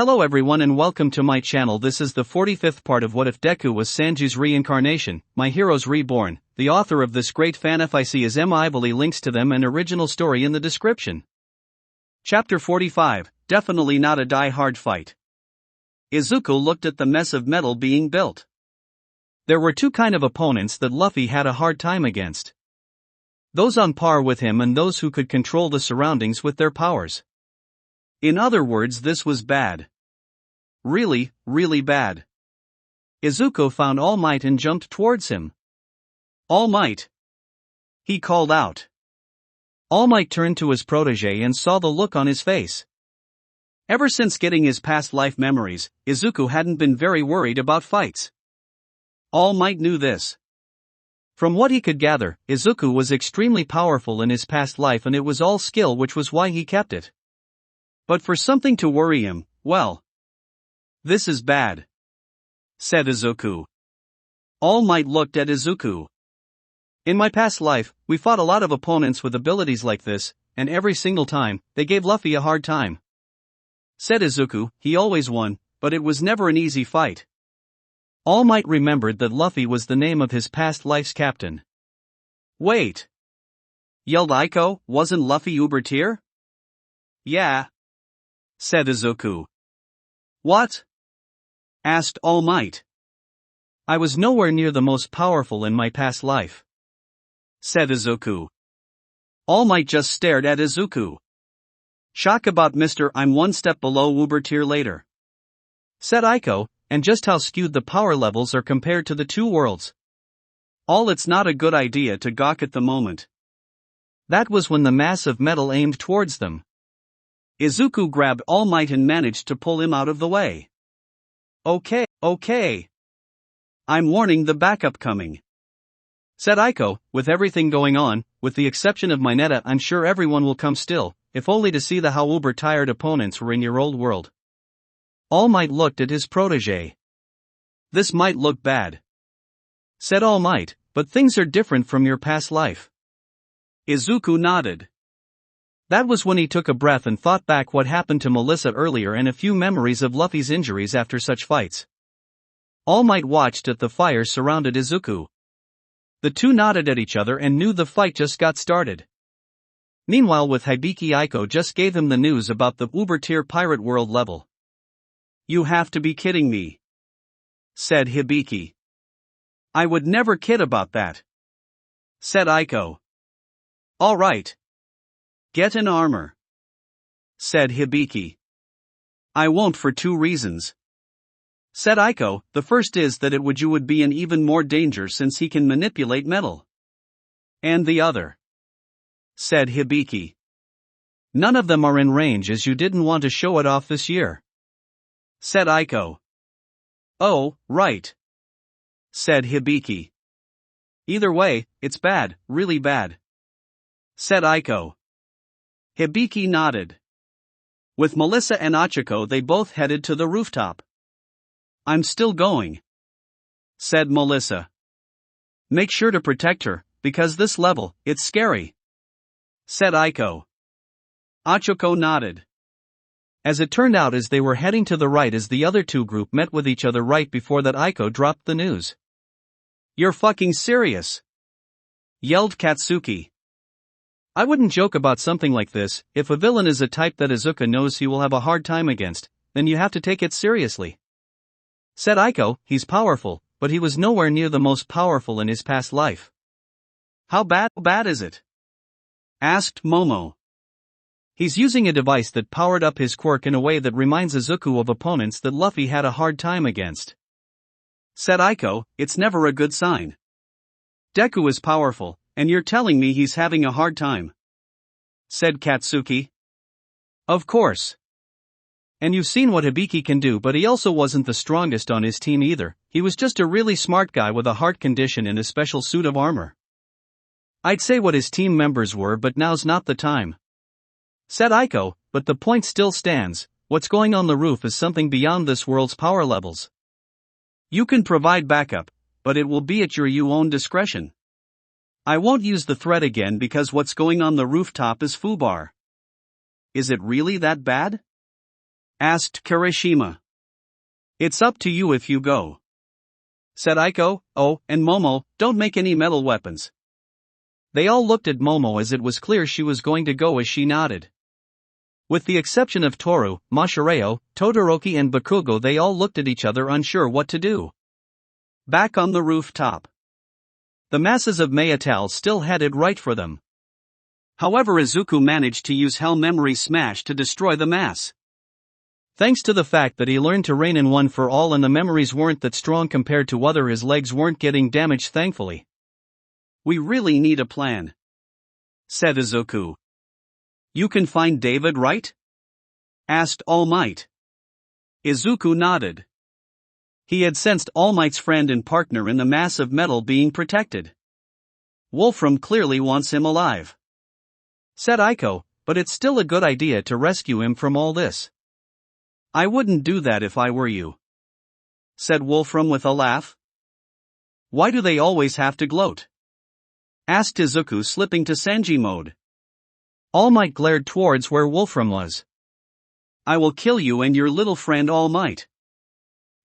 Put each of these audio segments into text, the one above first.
Hello everyone and welcome to my channel. This is the 45th part of What If Deku Was Sanji's Reincarnation, My Heroes Reborn. The author of this great fan fic is enterally. Links to them and original story in the description. Chapter 45, Definitely Not a Die-Hard Fight. Izuku looked at the mess of metal being built. There were two kind of opponents that Luffy had a hard time against. Those on par with him and those who could control the surroundings with their powers. In other words, this was bad. Really, really bad. Izuku found All Might and jumped towards him. All Might! He called out. All Might turned to his protege and saw the look on his face. Ever since getting his past life memories, Izuku hadn't been very worried about fights. All Might knew this. From what he could gather, Izuku was extremely powerful in his past life and it was all skill, which was why he kept it. But for something to worry him, well, this is bad, said Izuku. All Might looked at Izuku. In my past life, we fought a lot of opponents with abilities like this, and every single time, they gave Luffy a hard time. Said Izuku. He always won, but it was never an easy fight. All Might remembered that Luffy was the name of his past life's captain. Wait! Yelled Aiko, wasn't Luffy Uber tier? Yeah, said Izuku. What? Asked All Might. I was nowhere near the most powerful in my past life, said Izuku. All Might just stared at Izuku. Shock about Mr. I'm one step below Uber tier later, said Aiko, and just how skewed the power levels are compared to the two worlds. It's not a good idea to gawk at the moment. That was when the mass of metal aimed towards them. Izuku grabbed All Might and managed to pull him out of the way. Okay. I'm warning the backup coming, said Aiko. With everything going on, with the exception of Mineta, I'm sure everyone will come still, if only to see the how uber tired opponents were in your old world. All Might looked at his protege. This might look bad, said All Might, but things are different from your past life. Izuku nodded. That was when he took a breath and thought back what happened to Melissa earlier and a few memories of Luffy's injuries after such fights. All Might watched as the fire surrounded Izuku. The two nodded at each other and knew the fight just got started. Meanwhile, with Hibiki, Aiko just gave him the news about the Uber tier pirate world level. You have to be kidding me, said Hibiki. I would never kid about that, said Aiko. All right. Get an armor, said Hibiki. I won't for two reasons, said Aiko. The first is that you would be in even more danger since he can manipulate metal. And the other, said Hibiki. None of them are in range as you didn't want to show it off this year, said Aiko. Oh, right, said Hibiki. Either way, it's bad, really bad, said Aiko. Hibiki nodded. With Melissa and Achiko, they both headed to the rooftop. I'm still going, said Melissa. Make sure to protect her, because this level, it's scary, said Aiko. Achiko nodded. As it turned out, as they were heading to the right as the other two group met with each other right before that, Aiko dropped the news. You're fucking serious, yelled Katsuki. I wouldn't joke about something like this. If a villain is a type that Izuku knows he will have a hard time against, then you have to take it seriously, said Aiko. He's powerful, but he was nowhere near the most powerful in his past life. How bad is it? Asked Momo. He's using a device that powered up his quirk in a way that reminds Izuku of opponents that Luffy had a hard time against, said Aiko. It's never a good sign. Deku is powerful, and you're telling me he's having a hard time, said Katsuki. Of course. And you've seen what Hibiki can do, but he also wasn't the strongest on his team either. He was just a really smart guy with a heart condition and a special suit of armor. I'd say what his team members were, but now's not the time, said Aiko. But the point still stands. What's going on the roof is something beyond this world's power levels. You can provide backup, but it will be at your own discretion. I won't use the threat again because what's going on the rooftop is foobar. Is it really that bad? asked Kirishima. It's up to you if you go, said Aiko. Oh, and Momo, don't make any metal weapons. They all looked at Momo as it was clear she was going to go as she nodded. With the exception of Toru, Mashireo, Todoroki and Bakugo, they all looked at each other unsure what to do. Back on the rooftop, the masses of Maetal still had it right for them. However, Izuku managed to use Hell Memory Smash to destroy the mass. Thanks to the fact that he learned to reign in one for all and the memories weren't that strong compared to other, his legs weren't getting damaged thankfully. We really need a plan, said Izuku. You can find David, right? Asked All Might. Izuku nodded. He had sensed All Might's friend and partner in the mass of metal being protected. Wolfram clearly wants him alive, said Aiko, but it's still a good idea to rescue him from all this. I wouldn't do that if I were you, said Wolfram with a laugh. Why do they always have to gloat? Asked Izuku, slipping to Sanji mode. All Might glared towards where Wolfram was. I will kill you and your little friend All Might,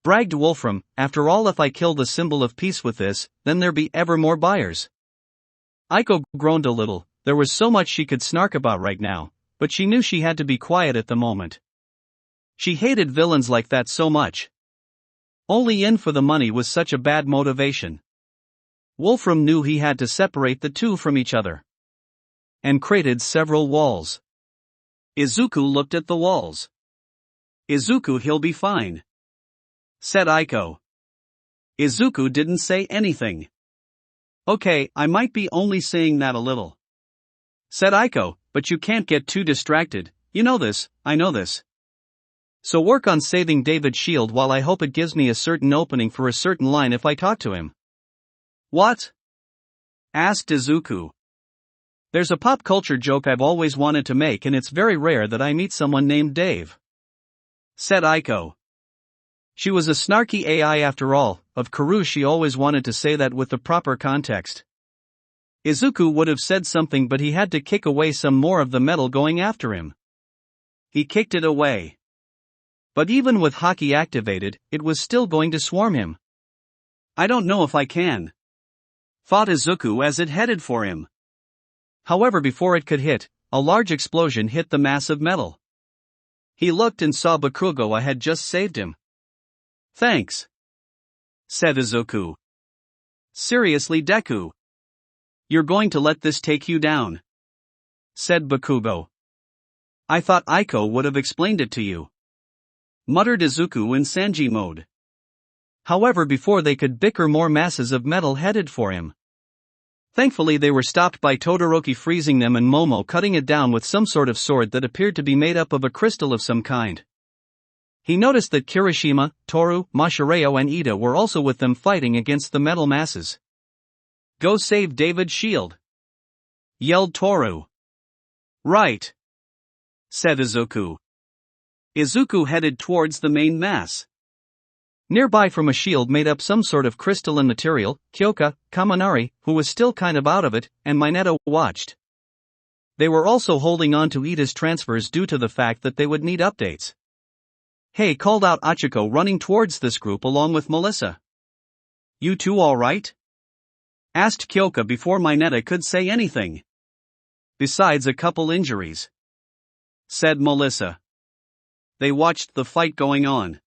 bragged Wolfram. After all, if I kill the symbol of peace with this, then there be ever more buyers. Aiko groaned a little. There was so much she could snark about right now, but she knew she had to be quiet at the moment. She hated villains like that so much. Only in for the money was such a bad motivation. Wolfram knew he had to separate the two from each other, and created several walls. Izuku looked at the walls. Izuku, he'll be fine, said Aiko. Izuku didn't say anything. Okay, I might be only saying that a little, said Aiko, but you can't get too distracted. You know this, I know this. So work on saving David's shield while I hope it gives me a certain opening for a certain line if I talk to him. What? Asked Izuku. There's a pop culture joke I've always wanted to make, and it's very rare that I meet someone named Dave, said Aiko. She was a snarky AI after all. Of Karu, she always wanted to say that with the proper context. Izuku would have said something, but he had to kick away some more of the metal going after him. He kicked it away. But even with Haki activated, it was still going to swarm him. I don't know if I can, thought Izuku as it headed for him. However, before it could hit, a large explosion hit the mass of metal. He looked and saw Bakugo had just saved him. Thanks, said Izuku. Seriously, Deku? You're going to let this take you down? Said Bakugo. I thought Aiko would have explained it to you, muttered Izuku in Sanji mode. However, before they could bicker, more masses of metal headed for him. Thankfully, they were stopped by Todoroki freezing them and Momo cutting it down with some sort of sword that appeared to be made up of a crystal of some kind. He noticed that Kirishima, Toru, Mashireo and Ida were also with them fighting against the metal masses. Go save David's shield, yelled Toru. Right, said Izuku. Izuku headed towards the main mass. Nearby from a shield made up some sort of crystalline material, Kyoka, Kaminari, who was still kind of out of it, and Minato watched. They were also holding on to Ida's transfers due to the fact that they would need updates. Hey, called out Achiko, running towards this group along with Melissa. You two alright? Asked Kyoka before Mineta could say anything. Besides a couple injuries, said Melissa. They watched the fight going on.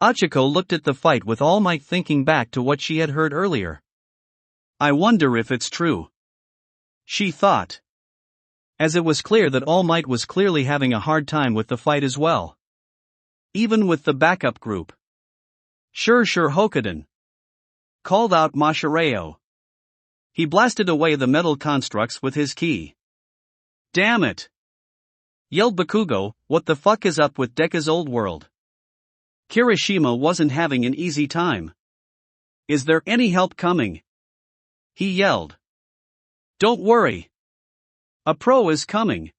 Achiko looked at the fight with All Might, thinking back to what she had heard earlier. I wonder if it's true, she thought, as it was clear that All Might was clearly having a hard time with the fight as well. Even with the backup group. Sure Hokoden, called out Mashireo. He blasted away the metal constructs with his ki. Damn it, yelled Bakugo, what the fuck is up with Deku's old world? Kirishima wasn't having an easy time. Is there any help coming? He yelled. Don't worry. A pro is coming,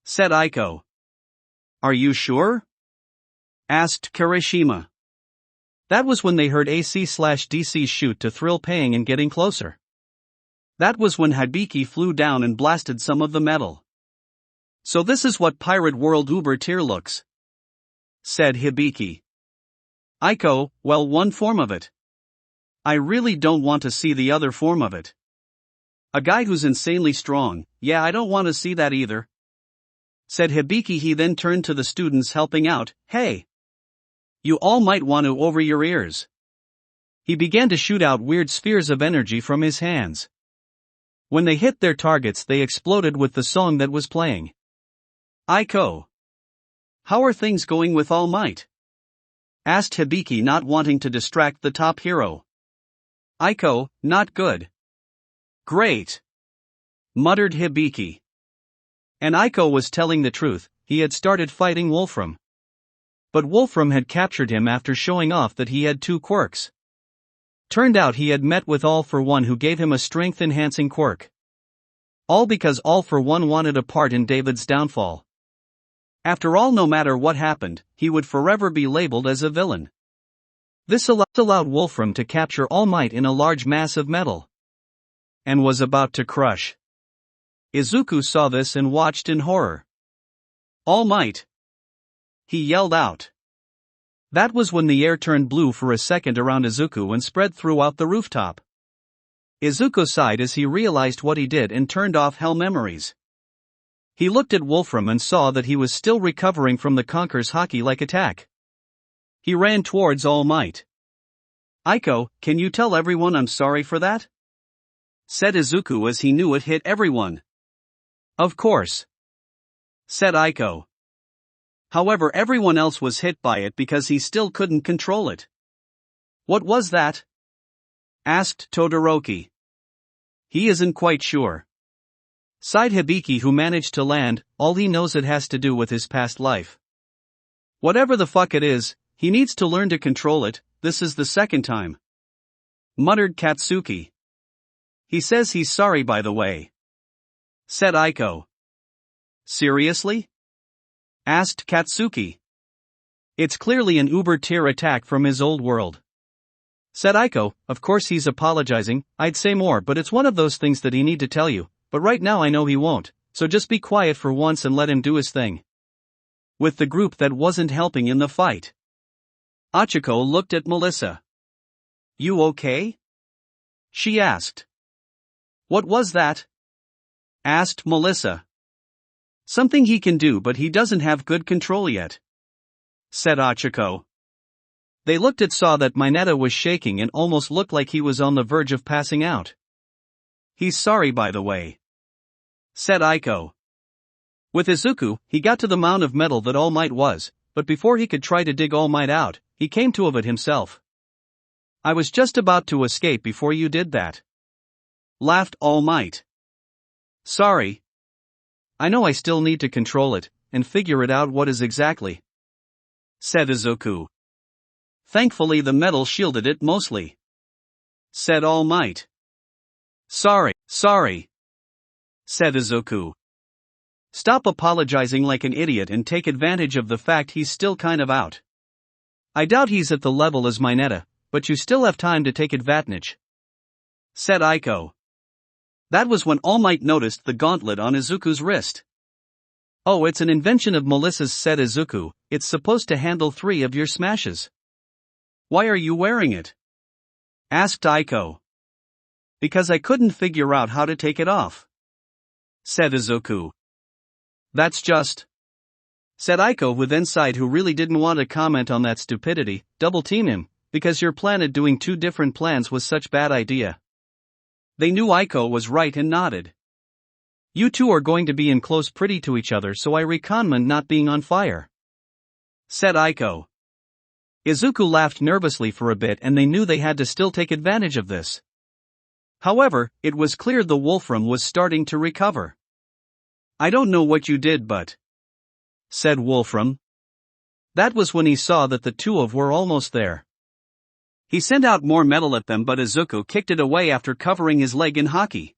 said Aiko. Are you sure? Asked Kirishima. That was when they heard AC/DC shoot to thrill, paying and getting closer. That was when Hibiki flew down and blasted some of the metal. So this is what Pirate World Uber tier looks. said Hibiki. Aiko, well, one form of it. I really don't want to see the other form of it. A guy who's insanely strong, yeah, I don't want to see that either. Said Hibiki. He then turned to the students helping out, hey. You all might want to over your ears. He began to shoot out weird spheres of energy from his hands. When they hit their targets, they exploded with the song that was playing. Aiko. How are things going with All Might? Asked Hibiki, not wanting to distract the top hero. Aiko, not good. Great. Muttered Hibiki. And Aiko was telling the truth, he had started fighting Wolfram. But Wolfram had captured him after showing off that he had 2 quirks. Turned out he had met with All for One, who gave him a strength-enhancing quirk. All because All for One wanted a part in David's downfall. After all, no matter what happened, he would forever be labeled as a villain. This allowed Wolfram to capture All Might in a large mass of metal. And was about to crush. Izuku saw this and watched in horror. All Might! He yelled out. That was when the air turned blue for a second around Izuku and spread throughout the rooftop. Izuku sighed as he realized what he did and turned off hell memories. He looked at Wolfram and saw that he was still recovering from the Conqueror's hockey-like attack. He ran towards All Might. Aiko, can you tell everyone I'm sorry for that? Said Izuku as he knew it hit everyone. Of course. Said Aiko. However, everyone else was hit by it because he still couldn't control it. What was that? Asked Todoroki. He isn't quite sure. Sighed Hibiki, who managed to land. All he knows it has to do with his past life. Whatever the fuck it is, he needs to learn to control it. This is the second time. Muttered Katsuki. He says he's sorry, by the way. Said Aiko. Seriously? Asked Katsuki. It's clearly an uber-tier attack from his old world. Said Aiko, of course he's apologizing. I'd say more, but it's one of those things that he need to tell you, but right now I know he won't, so just be quiet for once and let him do his thing. With the group that wasn't helping in the fight. Achiko looked at Melissa. You okay? She asked. What was that? Asked Melissa. Something he can do, but he doesn't have good control yet. Said Achiko. They looked and saw that Mineta was shaking and almost looked like he was on the verge of passing out. He's sorry, by the way. Said Aiko. With Izuku, he got to the mound of metal that All Might was, but before he could try to dig All Might out, he came to of it himself. I was just about to escape before you did that. Laughed All Might. Sorry. I know I still need to control it, and figure it out what is exactly. Said Izuku. Thankfully the metal shielded it mostly. Said All Might. Sorry. Said Izuku. Stop apologizing like an idiot and take advantage of the fact he's still kind of out. I doubt he's at the level as Mineta, but you still have time to take advantage. Said Aiko. That was when All Might noticed the gauntlet on Izuku's wrist. Oh, it's an invention of Melissa's, said Izuku. It's supposed to handle 3 of your smashes. Why are you wearing it? Asked Aiko. Because I couldn't figure out how to take it off. Said Izuku. That's just. Said Aiko with insight, who really didn't want to comment on that stupidity. Double team him, because your plan at doing 2 different plans was such bad idea. They knew Aiko was right and nodded. You two are going to be in close pretty to each other, so I recommend not being on fire. Said Aiko. Izuku laughed nervously for a bit, and they knew they had to still take advantage of this. However, it was clear the Wolfram was starting to recover. I don't know what you did, but. Said Wolfram. That was when he saw that the 2 of were almost there. He sent out more metal at them, but Izuku kicked it away after covering his leg in hockey.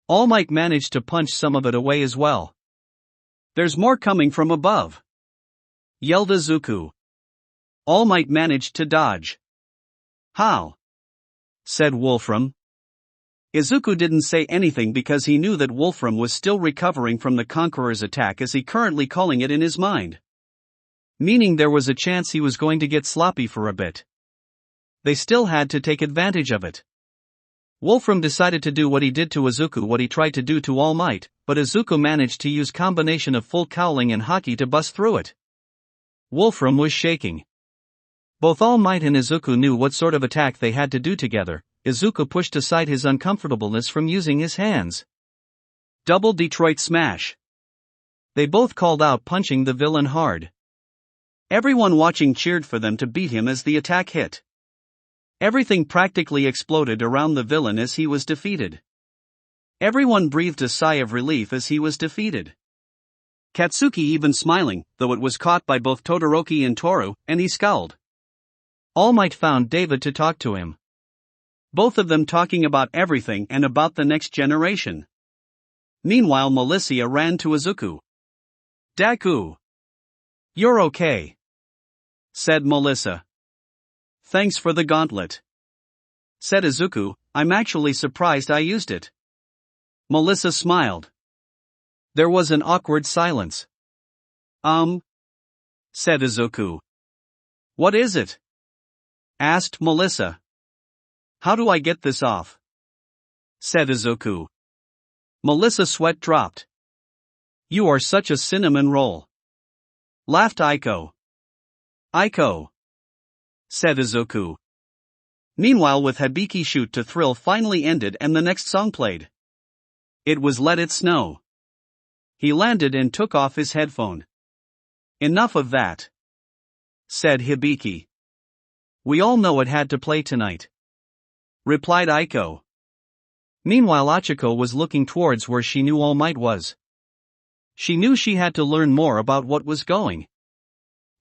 All Might managed to punch some of it away as well. There's more coming from above. Yelled Izuku. All Might managed to dodge. How? Said Wolfram. Izuku didn't say anything because he knew that Wolfram was still recovering from the Conqueror's attack, as he currently calling it in his mind. meaning there was a chance he was going to get sloppy for a bit. They still had to take advantage of it. Wolfram decided to do what he did to Izuku, what he tried to do to All Might, but Izuku managed to use combination of full cowling and haki to bust through it. Wolfram was shaking. Both All Might and Izuku knew what sort of attack they had to do together. Izuku pushed aside his uncomfortableness from using his hands. Double Detroit Smash. They both called out, punching the villain hard. Everyone watching cheered for them to beat him as the attack hit. Everything practically exploded around the villain as he was defeated. Everyone breathed a sigh of relief as he was defeated. Katsuki even smiling, though it was caught by both Todoroki and Toru, and he scowled. All Might found David to talk to him. Both of them talking about everything and about the next generation. Meanwhile, Melissa ran to Izuku. Deku. You're okay, said Melissa. Thanks for the gauntlet, said Izuku. I'm actually surprised I used it. Melissa smiled. There was an awkward silence. Said Izuku. What is it? Asked Melissa. How do I get this off? Said Izuku. Melissa's sweat dropped. You are such a cinnamon roll, laughed Aiko. Aiko, said Izuku. Meanwhile, with Hibiki Shoot to Thrill finally ended and the next song played. It was Let It Snow. He landed and took off his headphone. Enough of that, said Hibiki. We all know it had to play tonight, replied Aiko. Meanwhile, Achiko was looking towards where she knew All Might was. She knew she had to learn more about what was going.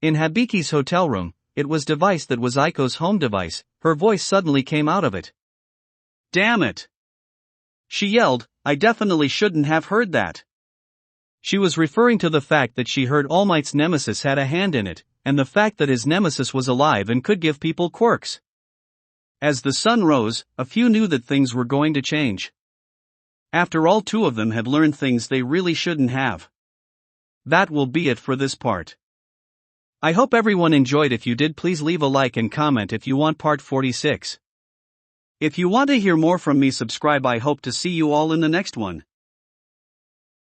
In Hibiki's hotel room, it was device that was Aiko's home device. Her voice suddenly came out of it. Damn it! She yelled, I definitely shouldn't have heard that. She was referring to the fact that she heard All Might's nemesis had a hand in it, and the fact that his nemesis was alive and could give people quirks. As the sun rose, a few knew that things were going to change. After all, two of them had learned things they really shouldn't have. That will be it for this part. I hope everyone enjoyed. If you did, please leave a like and comment if you want part 46. If you want to hear more from me, subscribe. I hope to see you all in the next one.